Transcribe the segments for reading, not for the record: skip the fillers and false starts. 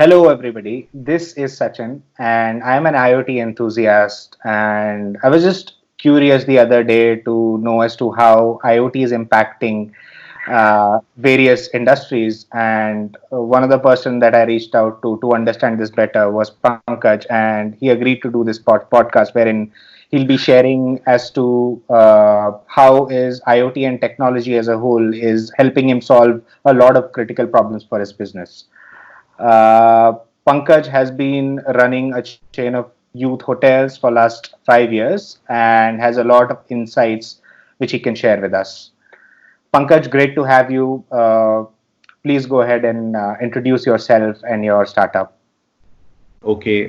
Hello, everybody. This is Sachin, and I'm an IoT enthusiast. And I was just curious the other day to know as to how IoT is impacting various industries. And one of the person that I reached out to understand this better was Pankaj, and he agreed to do this podcast wherein he'll be sharing as to how is IoT and technology as a whole is helping him solve a lot of critical problems for his business. Uh, Pankaj has been running a chain of youth hotels for last 5 years and has a lot of insights which he can share with us. Pankaj, great to have you. Please go ahead and introduce yourself and your startup. Okay,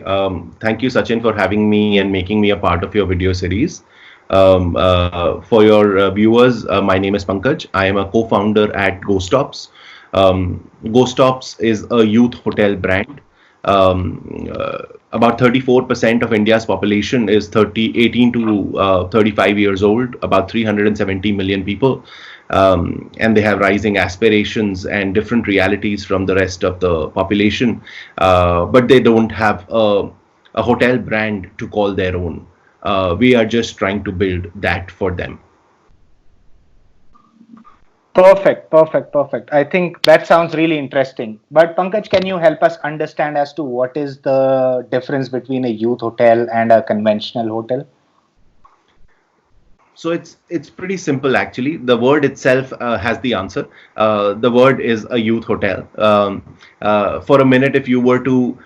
thank you, Sachin, for having me and making me a part of your video series. For your viewers, my name is Pankaj. I am a co-founder at goStops. goStops is a youth hotel brand. About 34% of India's population is 18 to 35 years old, about 370 million people. And they have rising aspirations and different realities from the rest of the population, but they don't have a hotel brand to call their own. We are just trying to build that for them. Perfect. I think that sounds really interesting. But Pankaj, can you help us understand as to what is the difference between a youth hotel and a conventional hotel? So it's pretty simple actually. The word itself has the answer. The word is a youth hotel. For a minute, if you were to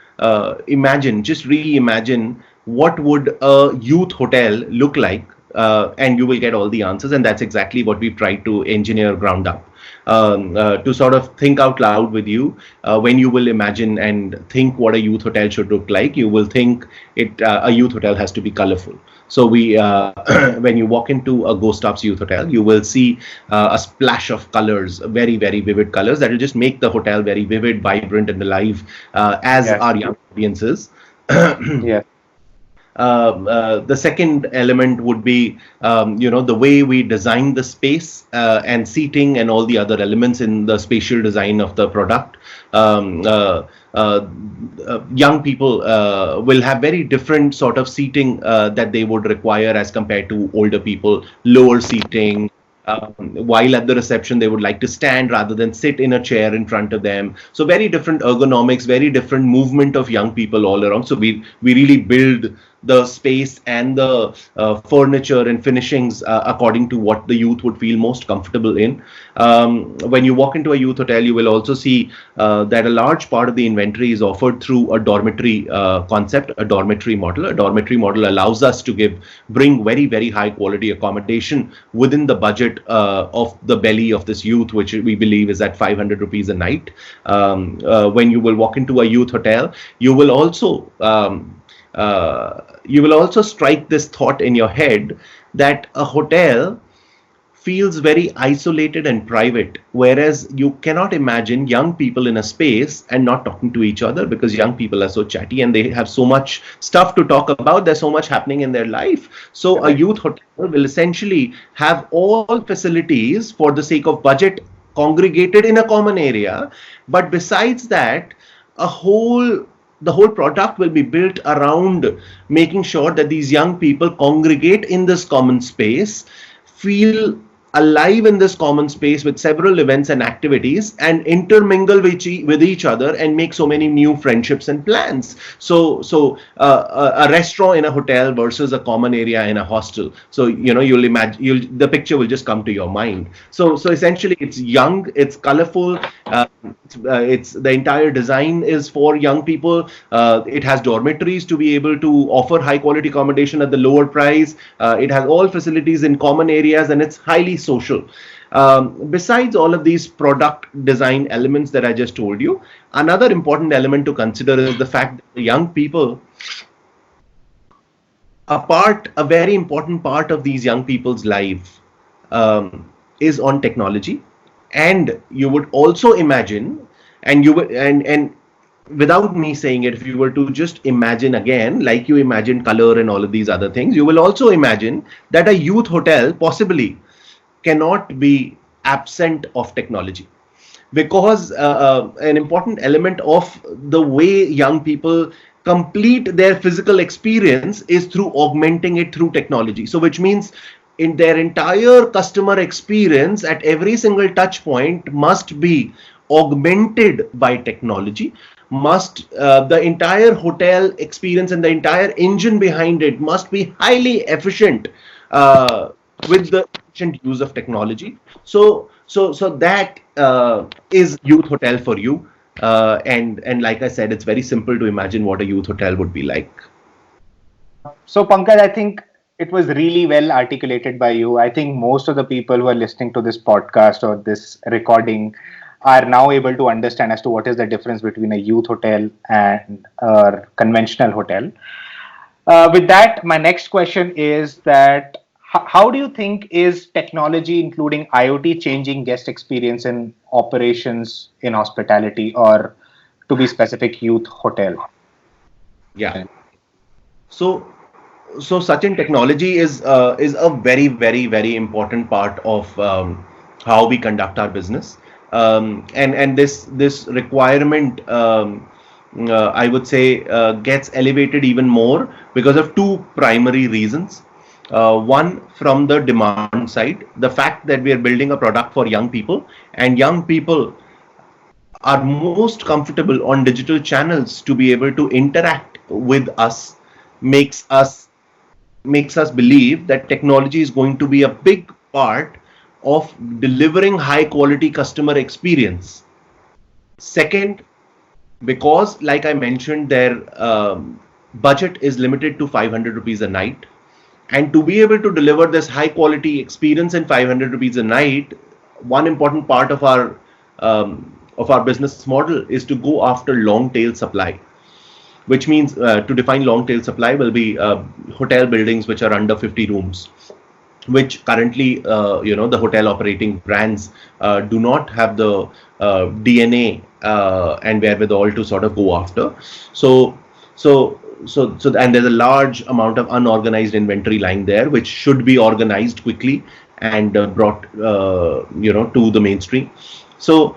imagine, just reimagine what would a youth hotel look like, and you will get all the answers. And that's exactly what we've tried to engineer ground up. To sort of think out loud with you, when you will imagine and think what a youth hotel should look like, you will think a youth hotel has to be colorful. So when you walk into a goStops youth hotel, you will see a splash of colors, very, very vivid colors that will just make the hotel very vivid, vibrant, and alive, as Yes. our young audiences. Yes. The second element would be, the way we design the space and seating and all the other elements in the spatial design of the product. Um, uh, uh, Young people will have very different sort of seating that they would require as compared to older people. Lower seating, while at the reception they would like to stand rather than sit in a chair in front of them. So very different ergonomics, very different movement of young people all around. So we really build the space and the furniture and finishings according to what the youth would feel most comfortable in. When you walk into a youth hotel, you will also see that a large part of the inventory is offered through a dormitory concept, a dormitory model. A dormitory model allows us to bring very, very high quality accommodation within the budget of the belly of this youth, which we believe is at 500 rupees a night. When you will walk into a youth hotel, you will also strike this thought in your head that a hotel feels very isolated and private, whereas you cannot imagine young people in a space and not talking to each other, because young people are so chatty and they have so much stuff to talk about. There's so much happening in their life. So a Correct. youth hotel will essentially have all facilities for the sake of budget congregated in a common area, but besides that, a whole the whole product will be built around making sure that these young people congregate in this common space, feel alive in this common space with several events and activities, and intermingle with each other and make so many new friendships and plans. A restaurant in a hotel versus a common area in a hostel. So you'll imagine, the picture will just come to your mind. So essentially, it's young, it's colorful, it's the entire design is for young people. It has dormitories to be able to offer high quality accommodation at the lower price. It has all facilities in common areas, and it's highly social. Besides all of these product design elements that I just told you, another important element to consider is the fact that the young people, a very important part of these young people's life is on technology. And you would also imagine, and you would and without me saying it, if you were to just imagine again, like you imagined color and all of these other things, you will also imagine that a youth hotel possibly cannot be absent of technology. because an important element of the way young people complete their physical experience is through augmenting it through technology. So which means in their entire customer experience at every single touch point must be augmented by technology, must the entire hotel experience and the entire engine behind it must be highly efficient uh, with the efficient use of technology. So that is youth hotel for you. And like I said, it's very simple to imagine what a youth hotel would be like. So, Pankaj, I think it was really well articulated by you. I think most of the people who are listening to this podcast or this recording are now able to understand as to what is the difference between a youth hotel and a conventional hotel. With that, my next question is that how do you think is technology, including IoT, changing guest experience in operations in hospitality, or to be specific, youth hotel? Yeah. So so Sachin, technology is a very very important part of how we conduct our business, and this requirement, I would say, gets elevated even more because of two primary reasons. One, from the demand side, the fact that we are building a product for young people, and young people are most comfortable on digital channels to be able to interact with us makes us makes us believe that technology is going to be a big part of delivering high quality customer experience. Second, because like I mentioned, their budget is limited to 500 rupees a night, and to be able to deliver this high quality experience in 500 rupees a night, one important part of our business model is to go after long tail supply, which means, to define long tail supply, will be hotel buildings which are under 50 rooms, which currently, the hotel operating brands do not have the DNA and wherewithal to sort of go after. So, and there's a large amount of unorganized inventory lying there, which should be organized quickly and brought, to the mainstream. So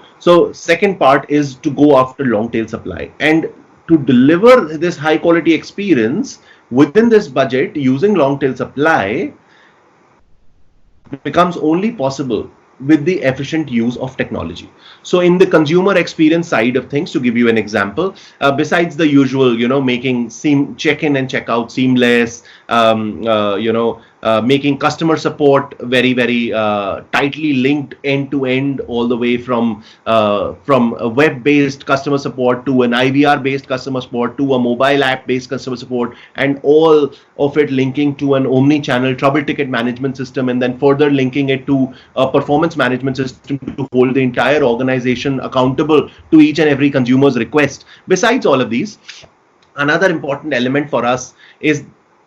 second part is to go after long tail supply, and to deliver this high quality experience within this budget using long tail supply becomes only possible with the efficient use of technology. So in the consumer experience side of things, to give you an example, besides the usual, making check-in and check-out seamless, making customer support very very tightly linked end to end, all the way from a web-based customer support to an IVR based customer support to a mobile app based customer support, and all of it linking to an omni-channel trouble ticket management system, and then further linking it to a performance management system to hold the entire organization accountable to each and every consumer's request. Besides all of these, another important element for us is,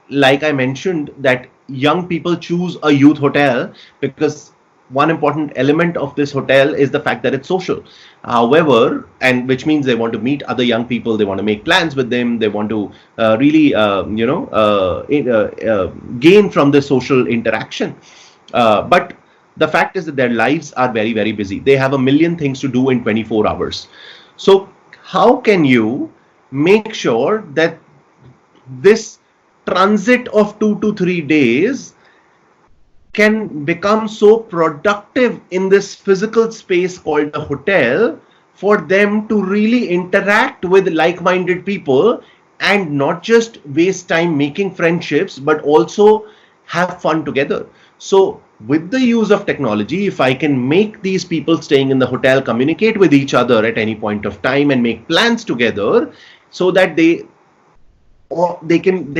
like I mentioned, that young people choose a youth hotel because one important element of this hotel is the fact that it's social. However, and which means they want to meet other young people, they want to make plans with them, they want to really, gain from the social interaction. But the fact is that their lives are very, very busy. They have a million things to do in 24 hours. So, how can you make sure that this transit of 2 to 3 days can become so productive in this physical space called a hotel, for them to really interact with like-minded people and not just waste time making friendships, but also have fun together? So with the use of technology, if I can make these people staying in the hotel communicate with each other at any point of time and make plans together, so that they can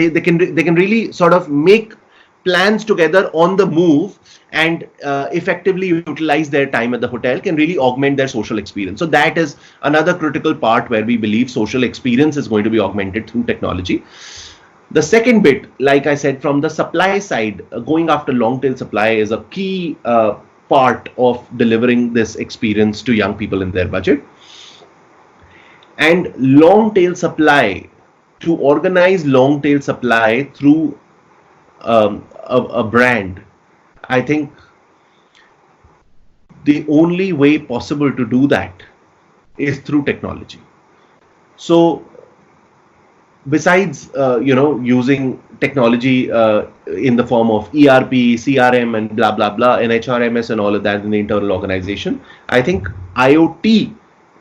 really sort of make plans together on the move, and effectively utilize their time at the hotel, can really augment their social experience. So that is another critical part where we believe social experience is going to be augmented through technology. The second bit, like I said, from the supply side, going after long tail supply is a key part of delivering this experience to young people in their budget. And long tail supply, to organize long tail supply through a brand, I think the only way possible to do that is through technology. So besides using technology in the form of ERP, CRM, and blah blah blah, and HRMS and all of that in the internal organization, I think IoT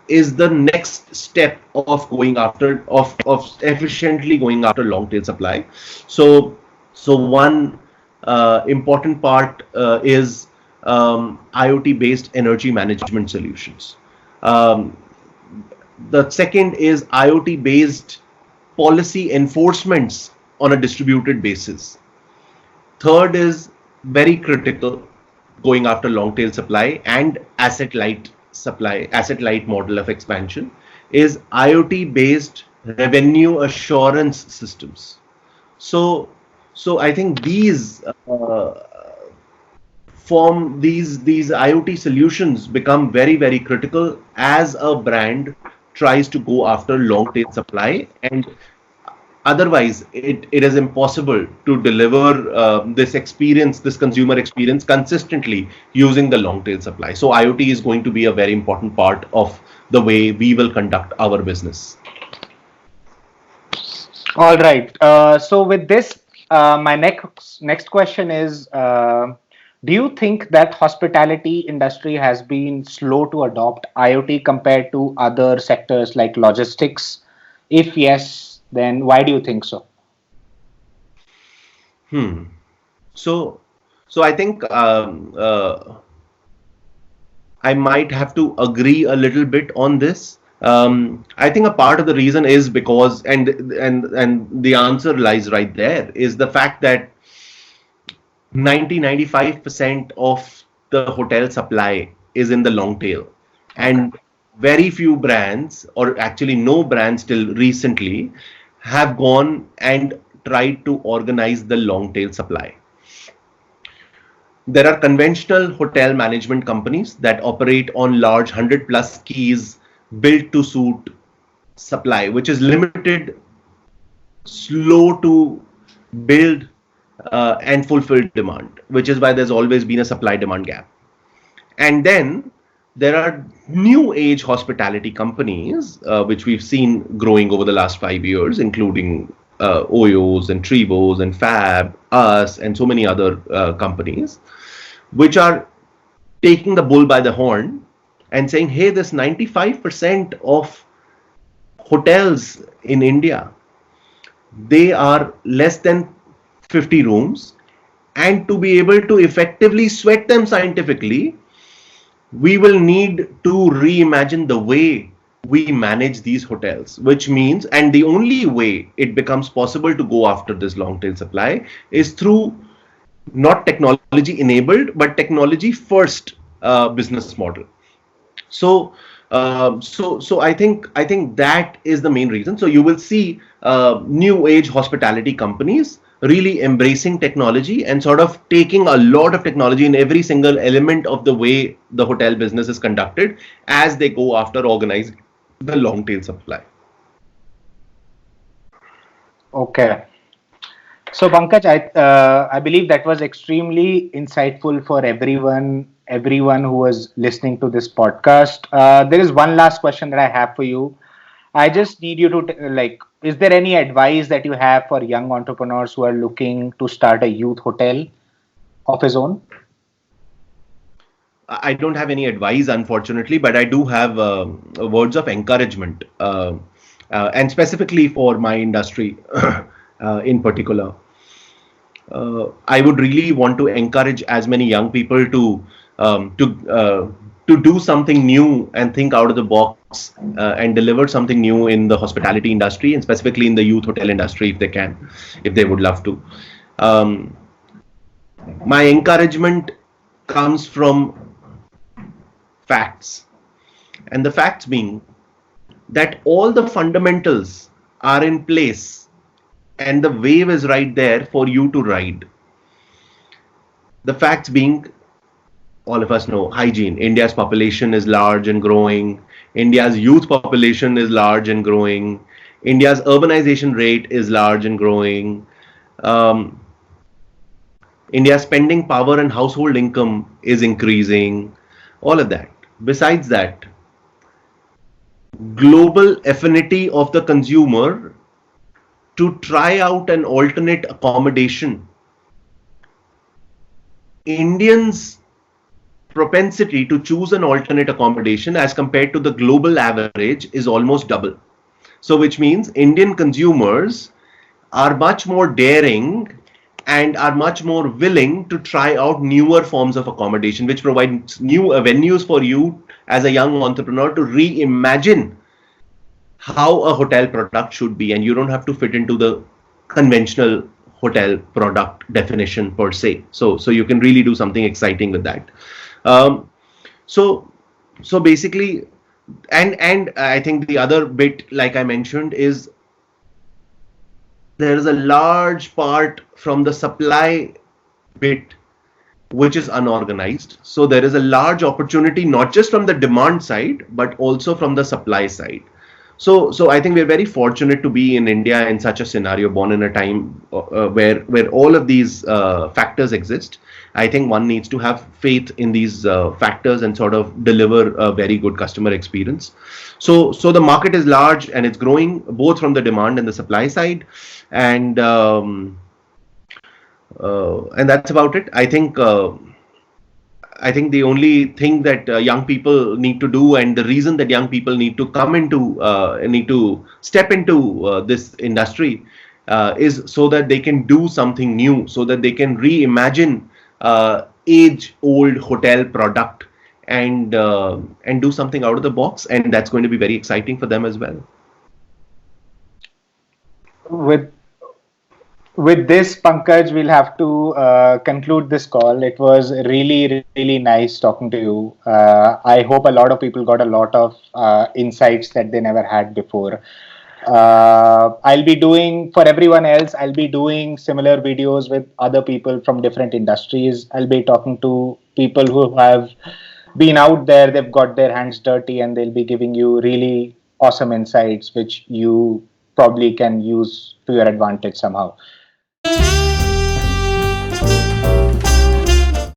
is the next step of going after of efficiently going after long tail supply. So one important part is IoT based energy management solutions. Um, the second is IoT based policy enforcements on a distributed basis. Third is very critical, going after long tail supply and asset light model of expansion, is IoT based revenue assurance systems. So I think these IoT solutions become very, very critical as a brand tries to go after long tail supply, and otherwise it is impossible to deliver this consumer experience consistently using the long tail supply. So IoT is going to be a very important part of the way we will conduct our business. All right. So with this, my next question is: do you think that hospitality industry has been slow to adopt IoT compared to other sectors like logistics? If yes, then why do you think so? Hmm. So I think I might have to agree a little bit on this. I think a part of the reason is because, and the answer lies right there, is the fact that 95% of the hotel supply is in the long tail, Okay. and very few brands, or actually no brands till recently, have gone and tried to organize the long tail supply. There are conventional hotel management companies that operate on large 100 plus keys built to suit supply, which is limited, slow to build, and fulfill demand, which is why there's always been a supply demand gap. And then there are new age hospitality companies, which we've seen growing over the last 5 years, including Oyos and Trivos and Fab, us, and so many other companies, which are taking the bull by the horn and saying, hey, this 95% of hotels in India, they are less than 50 rooms. And to be able to effectively sweat them scientifically, we will need to reimagine the way we manage these hotels, which means, and the only way it becomes possible to go after this long tail supply is through not technology enabled, but technology first business model. So, I think that is the main reason. So you will see new age hospitality companies really embracing technology and sort of taking a lot of technology in every single element of the way the hotel business is conducted as they go after organizing the long tail supply. Okay. So Pankaj, I believe that was extremely insightful for everyone who was listening to this podcast. There is one last question that I have for you. I just need you to is there any advice that you have for young entrepreneurs who are looking to start a youth hotel of his own? I don't have any advice, unfortunately, but I do have words of encouragement, and specifically for my industry in particular. I would really want to encourage as many young people um, to uh, to do something new and think out of the box, and deliver something new in the hospitality industry, and specifically in the youth hotel industry, if they can, if they would love to. Um, my encouragement comes from facts, and the facts being that all the fundamentals are in place and the wave is right there for you to ride. The facts being, all of us know hygiene. India's population is large and growing. India's youth population is large and growing. India's urbanization rate is large and growing. Um, India's spending power and household income is increasing. all of that. Besides that, global affinity of the consumer to try out an alternate accommodation. Indians' propensity to choose an alternate accommodation as compared to the global average is almost double. So, which means Indian consumers are much more daring and are much more willing to try out newer forms of accommodation, which provides new avenues for you as a young entrepreneur to reimagine how a hotel product should be, and you don't have to fit into the conventional hotel product definition per se. So you can really do something exciting with that. Um, so so basically, and I think the other bit, like I mentioned, is there is a large part from the supply bit which is unorganized. So there is a large opportunity not just from the demand side but also from the supply side. So I think we're very fortunate to be in India in such a scenario, born in a time where all of these factors exist. I think one needs to have faith in these factors and sort of deliver a very good customer experience. So the market is large and it's growing both from the demand and the supply side, and and that's about it. I think the only thing that young people need to do, and the reason that young people need to need to step into this industry, is so that they can do something new, so that they can reimagine age-old hotel product and do something out of the box, and that's going to be very exciting for them as well. With with this, Pankaj, we'll have to conclude this call. It was really, really nice talking to you. I hope a lot of people got a lot of insights that they never had before. I'll be doing, for everyone else, I'll be doing similar videos with other people from different industries. I'll be talking to people who have been out there, they've got their hands dirty, and they'll be giving you really awesome insights, which you probably can use to your advantage somehow.